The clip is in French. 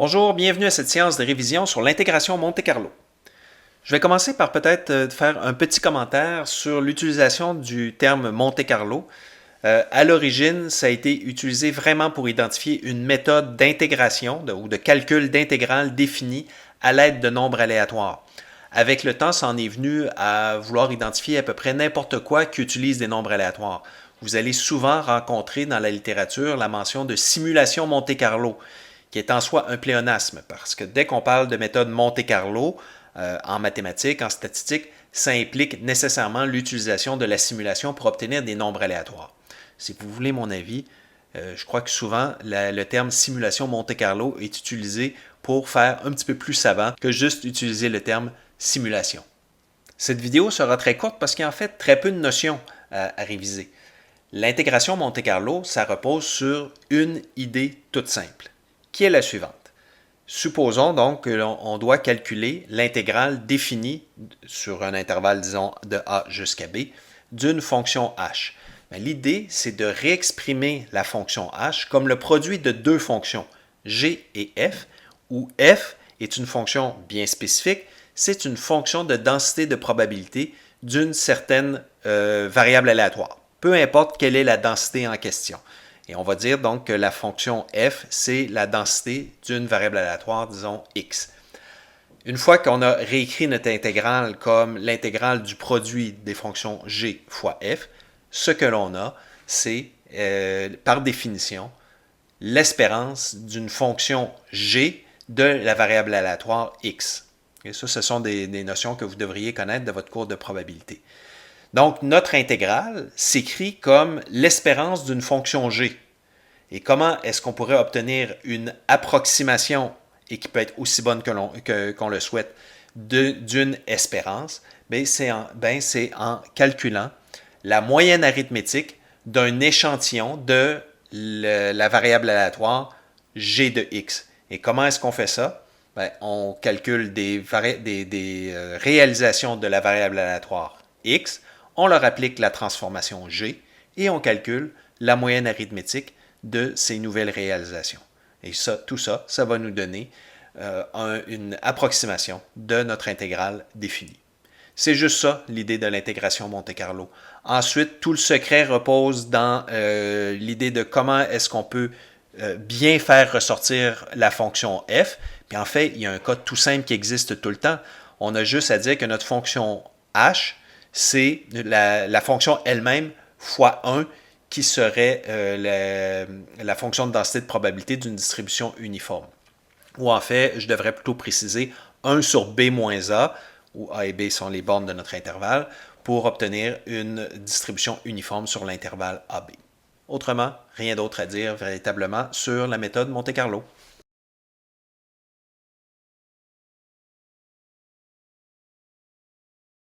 Bonjour, bienvenue à cette séance de révision sur l'intégration Monte-Carlo. Je vais commencer par peut-être faire un petit commentaire sur l'utilisation du terme Monte-Carlo. À l'origine, ça a été utilisé vraiment pour identifier une méthode d'intégration ou de calcul d'intégrale définie à l'aide de nombres aléatoires. Avec le temps, ça en est venu à vouloir identifier à peu près n'importe quoi qui utilise des nombres aléatoires. Vous allez souvent rencontrer dans la littérature la mention de simulation Monte-Carlo, qui est en soi un pléonasme, parce que dès qu'on parle de méthode Monte-Carlo, en mathématiques, en statistique, ça implique nécessairement l'utilisation de la simulation pour obtenir des nombres aléatoires. Si vous voulez mon avis, je crois que souvent le terme simulation Monte-Carlo est utilisé pour faire un petit peu plus savant que juste utiliser le terme simulation. Cette vidéo sera très courte parce qu'il y a en fait très peu de notions à réviser. L'intégration Monte-Carlo, ça repose sur une idée toute simple, qui est la suivante. Supposons donc que l'on doit calculer l'intégrale définie sur un intervalle, disons, de a jusqu'à b, d'une fonction h. L'idée, c'est de réexprimer la fonction h comme le produit de deux fonctions, g et f, où f est une fonction bien spécifique, c'est une fonction de densité de probabilité d'une certaine variable aléatoire, peu importe quelle est la densité en question. Et on va dire donc que la fonction f, c'est la densité d'une variable aléatoire, disons x. Une fois qu'on a réécrit notre intégrale comme l'intégrale du produit des fonctions g fois f, ce que l'on a, c'est, par définition, l'espérance d'une fonction g de la variable aléatoire x. Et ça, ce sont des notions que vous devriez connaître de votre cours de probabilité. Donc, notre intégrale s'écrit comme l'espérance d'une fonction g. Et comment est-ce qu'on pourrait obtenir une approximation, et qui peut être aussi bonne qu'on le souhaite, d'une espérance? C'est en calculant la moyenne arithmétique d'un échantillon de la variable aléatoire g de x. Et comment est-ce qu'on fait ça? On calcule des réalisations de la variable aléatoire x, on leur applique la transformation g et on calcule la moyenne arithmétique de ces nouvelles réalisations. Et ça, tout ça, ça va nous donner une approximation de notre intégrale définie. C'est juste ça, l'idée de l'intégration Monte-Carlo. Ensuite, tout le secret repose dans l'idée de comment est-ce qu'on peut bien faire ressortir la fonction f. Puis en fait, il y a un cas tout simple qui existe tout le temps. On a juste à dire que notre fonction h, c'est la fonction elle-même fois 1 qui serait la fonction de densité de probabilité d'une distribution uniforme. Ou en fait, je devrais plutôt préciser 1 sur b moins a, où a et b sont les bornes de notre intervalle, pour obtenir une distribution uniforme sur l'intervalle AB. Autrement, rien d'autre à dire véritablement sur la méthode Monte-Carlo.